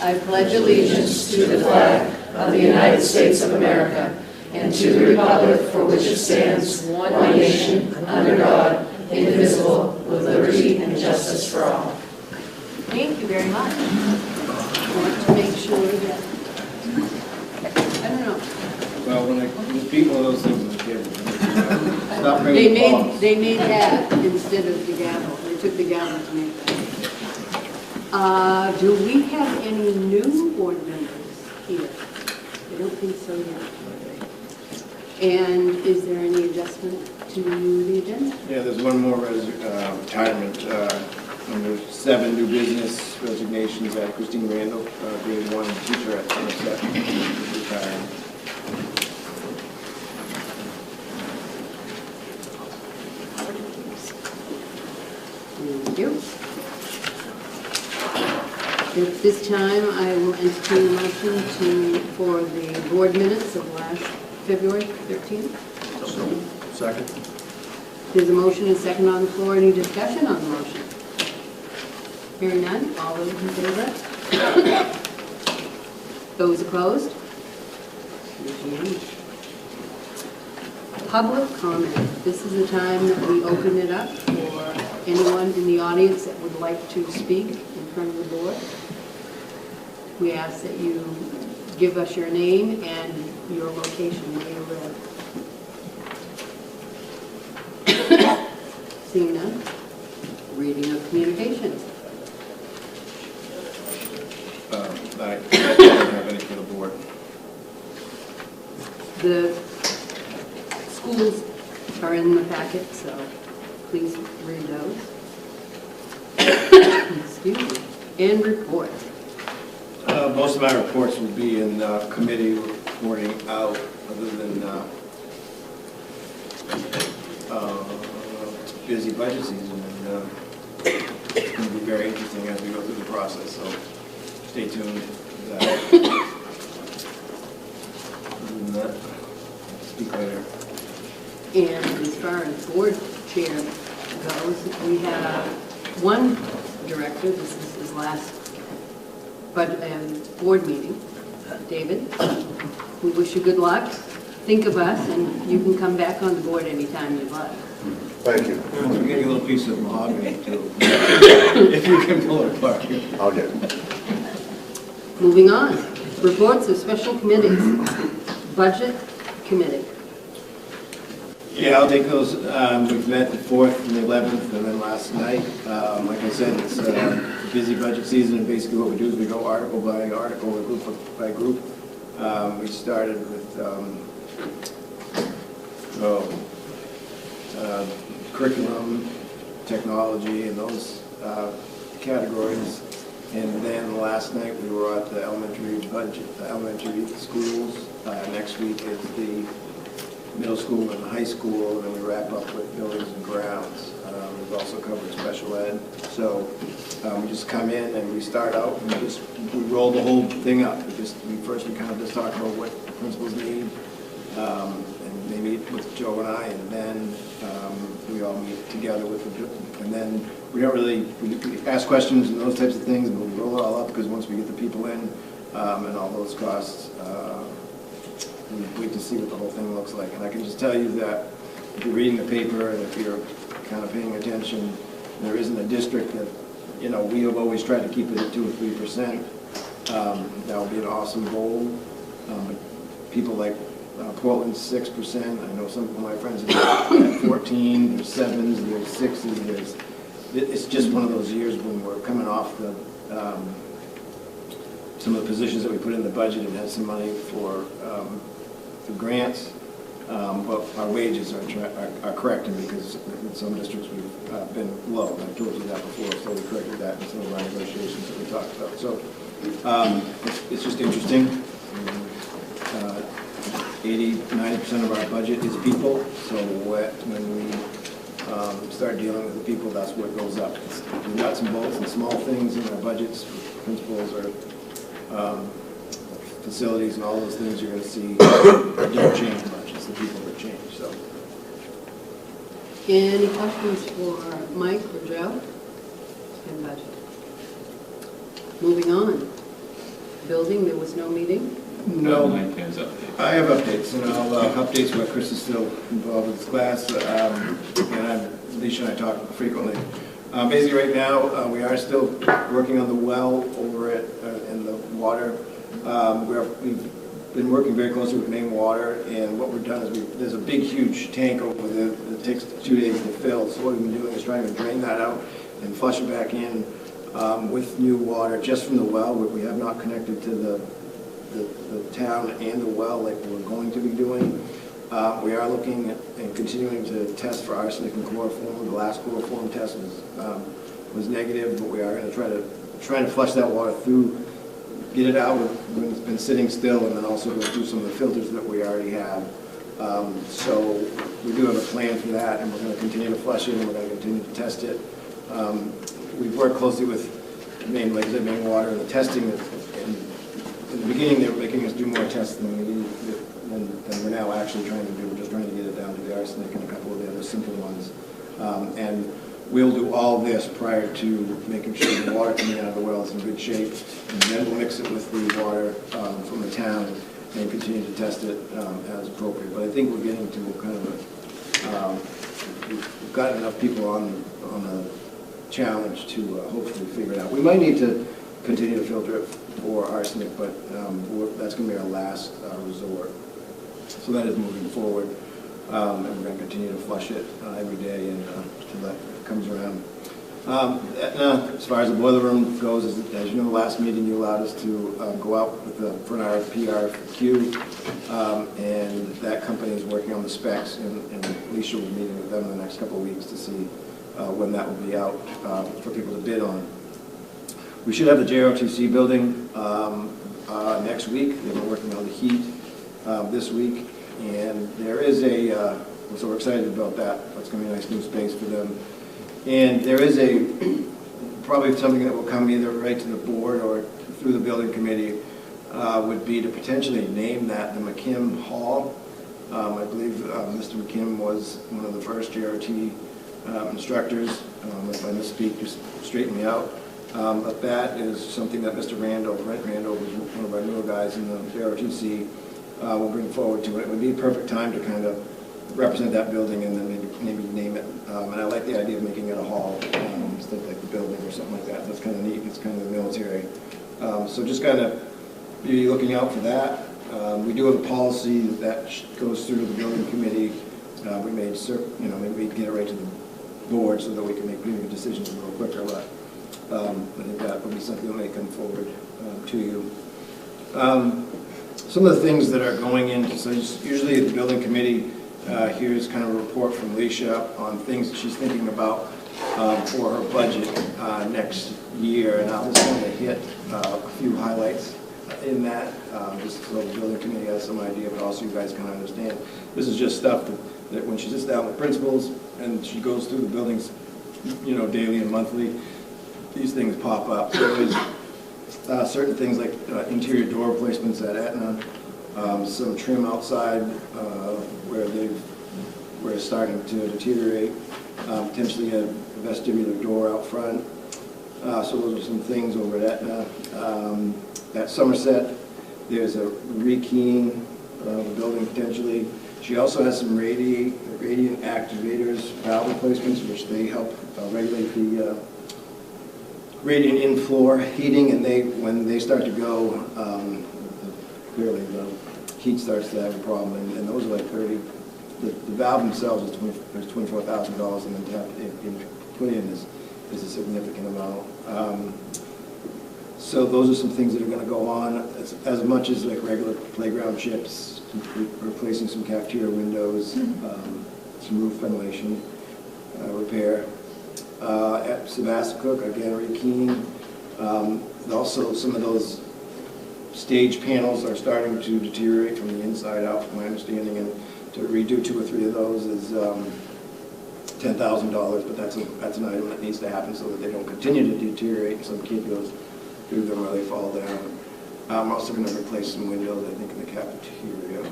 I pledge allegiance to the flag of the United States of America and to the republic for which it stands, one nation, under God, indivisible, with liberty and justice for all. Thank you very much. I want to make sure that, I don't know. Well, when the people of those things in the table, stop bringing bombs. They made that instead of the gavel. They took the gavel to make that. Do we have any new board members here? I don't think so yet. And is there any adjustment to the agenda? Yeah, there's one more retirement. And there's 7 new business resignations at Christine Randall, grade 1 teacher at Somerset, retiring. Thank you. At this time, I will entertain a motion for the board minutes of last February 13th. Second. There's a motion and second on the floor. Any discussion on the motion? Hearing none, all those in favor? Those opposed? Public comment. This is the time that we open it up for anyone in the audience that would like to speak in front of the board. We ask that you give us your name and your location where you live. Seeing none, reading of communications. I don't have any for the board. The schools are in the packet, so please read those. Excuse me. And reports. Most of my reports will be in committee reporting out, other than busy budget season. And it's going to be very interesting as we go through the process, so stay tuned for that. Other than that, speak later. And as far as board chair goes, we have one director. This is his last board meeting. David, we wish you good luck. Think of us, and you can come back on the board anytime you'd like. Thank you. We'll give you a little piece of mahogany, too, if you can pull it apart. I'll get it. Moving on. Reports of special committees. Budget Committee. Yeah, I'll take those. We've met the 4th and the 11th, and then last night. Like I said, it's a busy budget season, and basically what we do is we go article by article, or group by group. We started with curriculum, technology, and those categories. And then last night we were at the elementary budget, the elementary schools. Next week is the middle school and high school, and then we wrap up with buildings and grounds. We've also covered special ed. So we just come in and we start out and we roll the whole thing up. We kind of just talk about what the principals need, and they meet with Joe and I, and then we all meet together with the, and then we don't really, we ask questions and those types of things, but we roll it all up because once we get the people in and all those costs, we wait to see what the whole thing looks like. And I can just tell you that if you're reading the paper and if you're kind of paying attention, there isn't a district that, we have always tried to keep it at 2 or 3%. That would be an awesome goal. But people like Portland's 6%. I know some of my friends are at 14, there's 7s, there's 6s, it's just one of those years when we're coming off the some of the positions that we put in the budget and had some money for grants, but our wages are correcting because in some districts we've been low. I've told you that before, so we corrected that in some of our negotiations that we talked about. So it's just interesting. 80–90% of our budget is people, so when we start dealing with the people, that's where it goes up. We've got some bolts and small things in our budgets, principals or facilities and all those things you're going to see don't change much. It's the people that change. So, any questions for Mike or Joe? And budget. Moving on. building, there was no meeting? No, Mike has updates. I have updates, and I'll updates where Chris is still involved with this class, and Alicia and I talk frequently. Basically, right now, we are still working on the well over at in the water. We've been working very closely with Maine Water, and what we've done is there's a big, huge tank over there that takes 2 days to fill. So what we've been doing is trying to drain that out and flush it back in with new water just from the well. We have not connected to the town and the well like we're going to be doing. We are looking at and continuing to test for arsenic and chloroform. The last chloroform test was negative, but we are going to try to flush that water through, get it out when it's been sitting still, and then also go through some of the filters that we already have. So we do have a plan for that, and we're going to continue to flush it, and we're going to continue to test it. We've worked closely with Maine, like I said, Maine Water, and the testing. In the beginning, they were making us do more tests than we're now actually trying to do. We're just trying to get it down to the arsenic and a couple of the other simple ones. And we'll do all this prior to making sure the water coming out of the well is in good shape, and then we'll mix it with the water from the town and continue to test it as appropriate. But I think we're getting to kind of we've got enough people on a challenge to hopefully figure it out. We might need to continue to filter it for arsenic, but that's going to be our last resort. So that is moving forward, and we're going to continue to flush it every day until that comes around. As far as the boiler room goes, as you know, the last meeting you allowed us to go out for an RFQ, and that company is working on the specs, and Alicia will be meeting with them in the next couple of weeks to see when that will be out for people to bid on. We should have the JROTC building next week. They've been working on the heat this week, and there is so we're excited about that. That's going to be a nice new space for them. And there is probably something that will come either right to the board or through the building committee, would be to potentially name that the McKim Hall. I believe Mr. McKim was one of the first JRT instructors. If I misspeak, just straighten me out. But that is something that Mr. Brent Randall, who's one of our newer guys in the JRTC, will bring forward to it. It would be a perfect time to kind of represent that building and then maybe name it. And I like the idea of making it a hall instead of like the building or something like that. That's kind of neat. It's kind of the military. So just kind of be looking out for that. We do have a policy that goes through the building committee. We made certain, maybe we can get it right to the board so that we can make decisions a little quicker. But I think that would be something that may come forward to you. Some of the things that are going into, so usually the building committee here's kind of a report from Alicia on things that she's thinking about for her budget next year, and I'll just kind of hit a few highlights in that, just so the building committee has some idea, but also you guys can understand. This is just stuff that when she sits down with principals and she goes through the buildings, daily and monthly, these things pop up. So there's certain things like interior door replacements at Etna, some trim outside where it's starting to deteriorate, potentially a vestibular door out front. So those are some things over at Etna. At Somerset, there's a rekeying of the building potentially. She also has some radiant activators, valve replacements, which they help regulate the radiant in-floor heating, and when they start to go, clearly the heat starts to have a problem, and those are like 30. The valve themselves is $24,000, and then to have it put in is a significant amount. So those are some things that are going to go on, as much as like regular playground chips, replacing some cafeteria windows, some roof ventilation repair. At Sebastopol, again, rekeying. Also, some of those stage panels are starting to deteriorate from the inside out, from my understanding, and to redo 2 or 3 of those is $10,000, but that's an item that needs to happen so that they don't continue to deteriorate and some kid goes through them or they fall down. I'm also going to replace some windows, I think, in the cafeteria.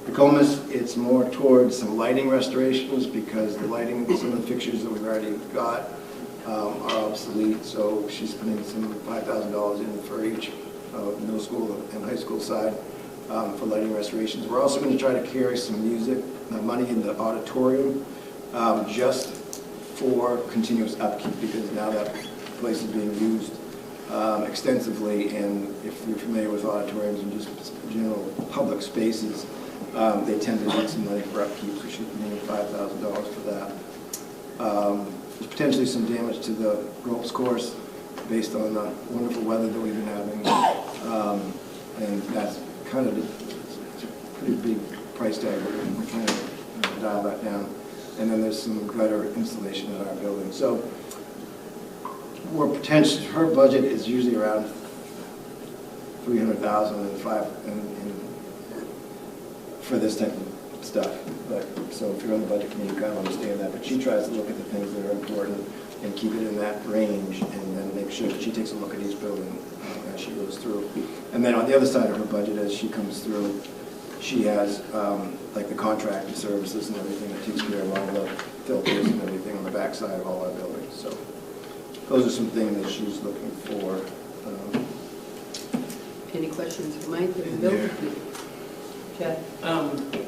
Nokomis, it's more towards some lighting restorations because the lighting, some of the fixtures that we've already got are obsolete, so she's putting some $5,000 in for each middle school and high school side for lighting restorations. We're also going to try to carry some music money in the auditorium just for continuous upkeep, because now that place is being used extensively, and if you're familiar with auditoriums and just general public spaces, they tend to need some money for upkeep, so she's paying $5,000 for that. There's potentially some damage to the ropes course based on the wonderful weather that we've been having, and that's kind of it's a pretty big price tag. We're trying to dial that down. And then there's some gutter installation in our building. So we're potentially, her budget is usually around $300,000 for this type of stuff. But so if you're on the budget committee, you kind of understand that. But she tries to look at the things that are important and keep it in that range, and then make sure that she takes a look at each building as she goes through. And then on the other side of her budget, as she comes through, she has like the contracted services and everything that takes care of all the filters and everything on the backside of all our buildings. So those are some things that she's looking for. Any questions for Mike or Bill? Chad?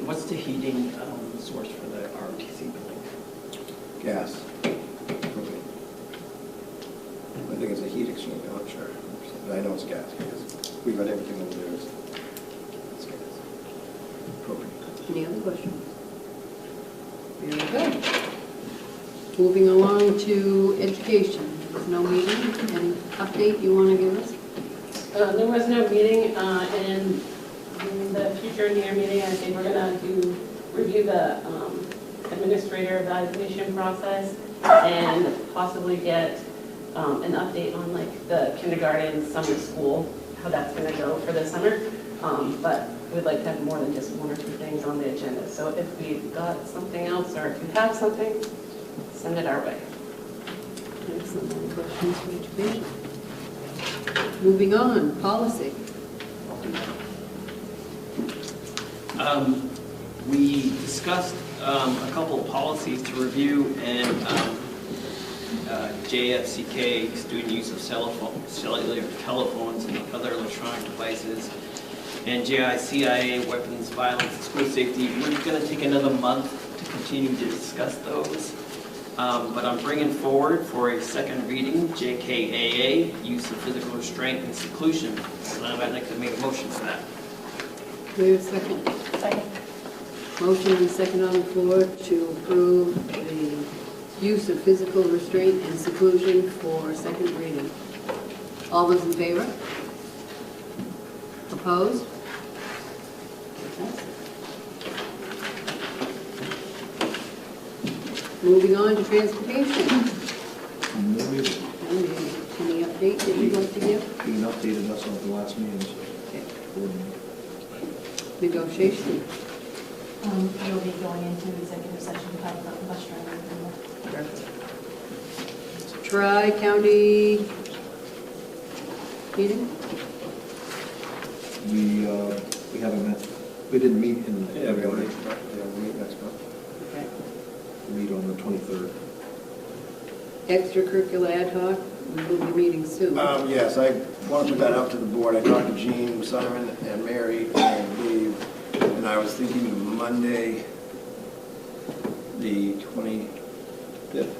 What's the heating source for the ROTC building? Gas. I think it's a heat exchange, I'm not sure. But I know it's gas because we've got everything over there. It's gas. Propane. Any other questions? Very good. Moving along to education. There's no meeting. Any update you want to give us? There was no meeting, and in the future near meeting, I think we're going to review the administrator evaluation process and possibly get an update on like the kindergarten summer school, how that's going to go for the summer. But we'd like to have more than just one or two things on the agenda. So if we've got something else, or if you have something, send it our way. Excellent. Any questions for education? Moving on, policy. We discussed a couple of policies to review, and JFCK, student use of cellular telephones and other electronic devices, and JICIA, weapons, violence, and school safety. We're going to take another month to continue to discuss those. But I'm bringing forward for a second reading, JKAA, use of physical restraint and seclusion. And I'd like to make a motion for that. Do we have a second? Second. Motion and second on the floor to approve the use of physical restraint and seclusion for second reading. All those in favor? Opposed? Moving on to transportation. Any update that you'd like to give? Being updated us on the last meetings. Negotiation. You'll be going into executive session to talk about the bus driver. Tri-county meeting? We haven't met, we didn't meet in Yeah, we'll February. meet next month. Okay. We meet on the 23rd. Extracurricular ad hoc, we will be meeting soon. Yes, I want to put that out to the board. I talked to Jean, Simon, and Mary, and Dave, and I was thinking Monday, the 25th,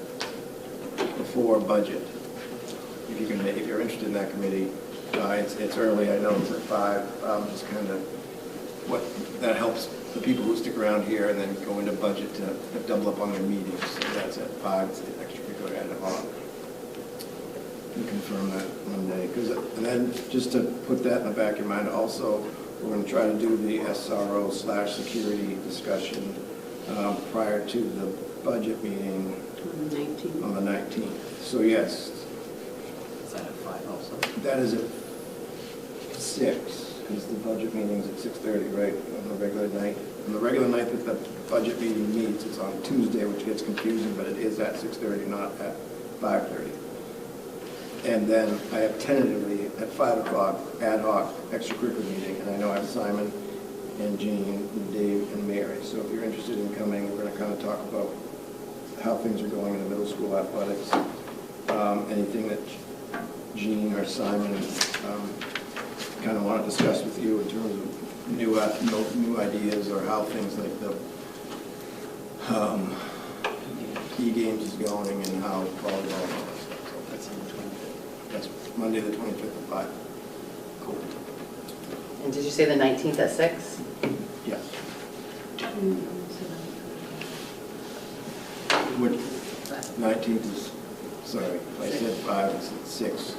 before budget. If you can, if you're interested in that committee, it's early. I know it's at 5. Just kind of what that helps the people who stick around here and then go into budget to double up on their meetings. So that's at 5. It's the extracurricular ad hoc. You confirm that Monday, and then just to put that in the back of your mind, also we're going to try to do the SRO/security discussion prior to the budget meeting on the 19th. So yes, Is that at 5 also? that is at 6, because the budget meeting is at 6:30, right, on the regular night. On the regular night that the budget meeting meets, it's on Tuesday, which gets confusing, but it is at 6:30, not at 5:30. And then I have tentatively at 5 o'clock ad hoc extracurricular meeting, and I know I have Simon and Jean and Dave and Mary. So if you're interested in coming, we're going to kind of talk about how things are going in the middle school athletics. anything that Jean or Simon kind of want to discuss with you in terms of new ideas or how things like the e-games is going and how volleyball and all that stuff. So That's on the 25th. that's Monday the 25th at 5. Cool. And did you say the 19th at 6? Yes. What, 19th is, sorry, I said 5, it's at 6.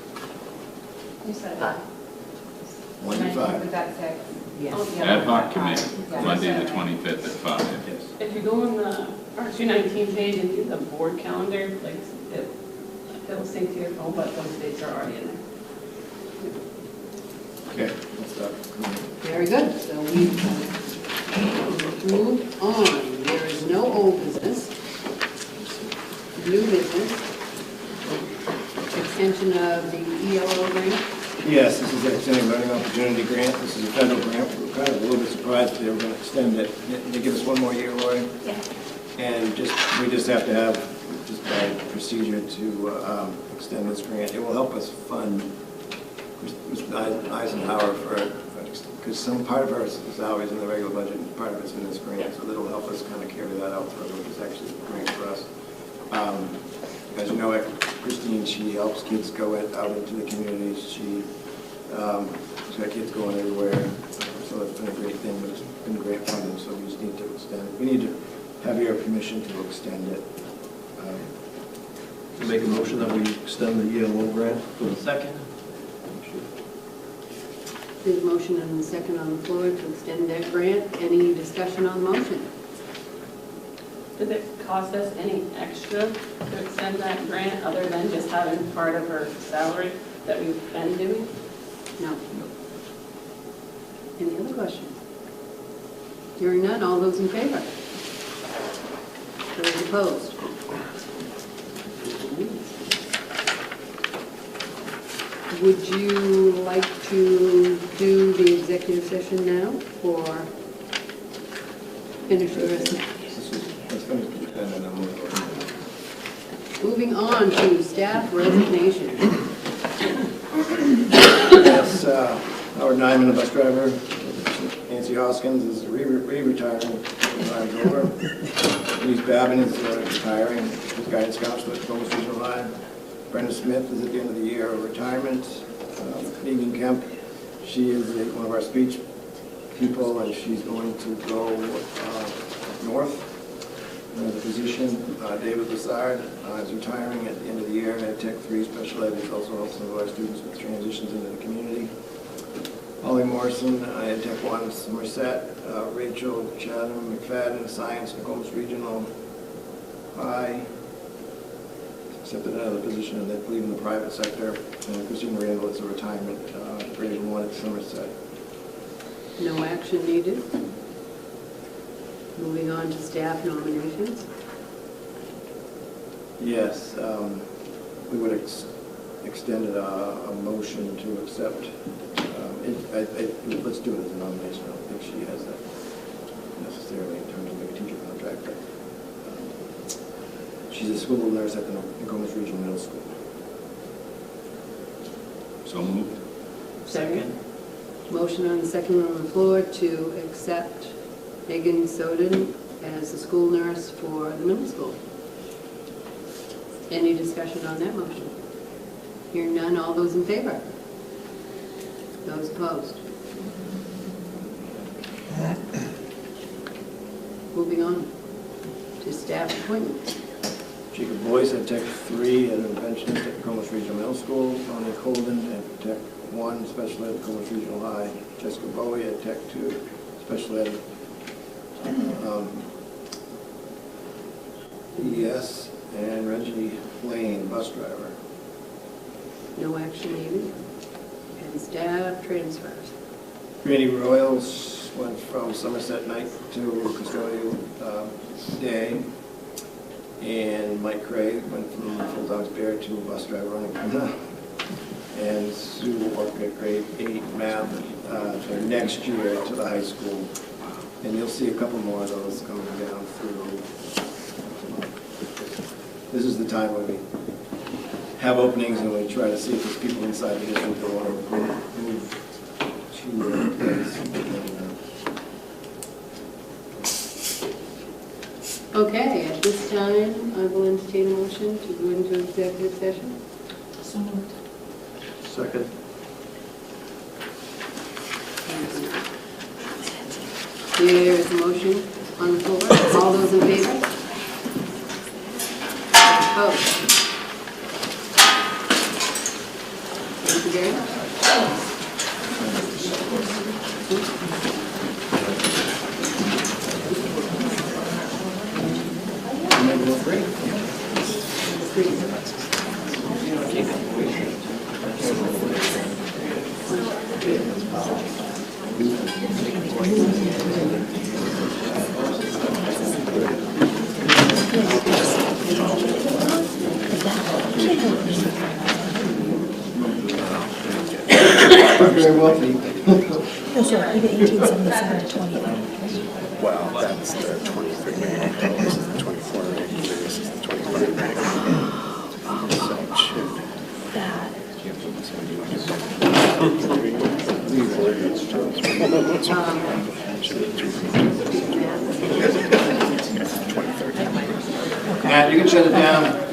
You said 5. 1 to 5. at 6. Yes. Ad hoc committee, Monday the 25th at 5. Yes. If you go on the RSU19 page and do the board calendar, like, it'll sync to your phone, but those dates are already in there. Okay, that's that. Very good, so we move on. There is no old business. New business. Extension of the ELO grant. Yes, this is the Extended Learning Opportunity Grant. This is a federal grant. We're kind of a little bit surprised that they were going to extend it. They give us one more year, Lori. Yeah. And we just have to have, just by procedure, to extend this grant. It will help us fund Mr. Eisenhower because some part of our salary is in the regular budget and part of it's in this grant. So that'll help us kind of carry that out further, which is actually great for us. As you know, Christine, she helps kids go out into the communities. She's got kids going everywhere. So it's been a great thing, but it's been great funding, so we just need to extend. We need to have your permission to extend it. Make a motion that we extend the ELO grant for the Second? There's a motion and a second on the floor to extend that grant. Any discussion on the motion? Did it cost us any extra to extend that grant other than just having part of her salary that we've been doing? No. Any other questions? Hearing none, all those in favor? Those opposed? Would you like to do the executive session now or finish the rest? Let's finish it and then move on. Moving on to staff resignation. Yes, Howard Nyman, a bus driver. Nancy Hoskins is re-retiring. Time's over. Denise Babin is retiring. She's guidance counselor at Columbus Regional High. Brenda Smith is at the end of the year of retirement. Megan Kemp, she is one of our speech people, and she's going to go north in the position. David Lassard is retiring at the end of the year at Tech 3 Special Ed. He's also helps some of our students with transitions into the community. Holly Morrison at Tech 1 Somerset. Rachel Chatham McFadden, Science, Columbus Regional High. Accepted another position and they believe in the private sector. And Christine Randall is a retirement, grade 1 at Somerset. No action needed. Moving on to staff nominations. Yes, we would extend a motion to accept. Let's do it as a nomination. I don't think she has that necessarily in terms of a teacher contract, but she's a school nurse at the Columbus Regional Middle School. So moved. Second? Motion on the second on the floor to accept Megan Soden as the school nurse for the middle school. Any discussion on that motion? Hearing none, all those in favor? Those opposed? Moving on to staff appointments. Jacob Boyce at Tech 3 as an interventionist at Columbus Regional Middle School. Tony Colden at Tech 1 Special Ed at Columbus Regional High. Jessica Bowie at Tech 2 Special Ed ES. And Reggie Lane, bus driver. No action needed. And staff transfers. Randy Royals went from Somerset night to custodial day. And Mike Craig went from full-time spare to bus driver running from and Sue will work at grade 8 math for next year to the high school. And you'll see a couple more of those coming down through. This is the time when we have openings, and we try to see if there's people inside the district that want to move to a place. Okay, at this time, I will entertain a motion to go into executive session. So moved. Second. There is a motion on the floor. All those in favor? Opposed? Thank you very much. Very wealthy. No, sir, even 1877 to 25. Well, that's the 23 meg, this is the 24 meg, this is the 25 meg. So it should. That. Matt, you can shut it down.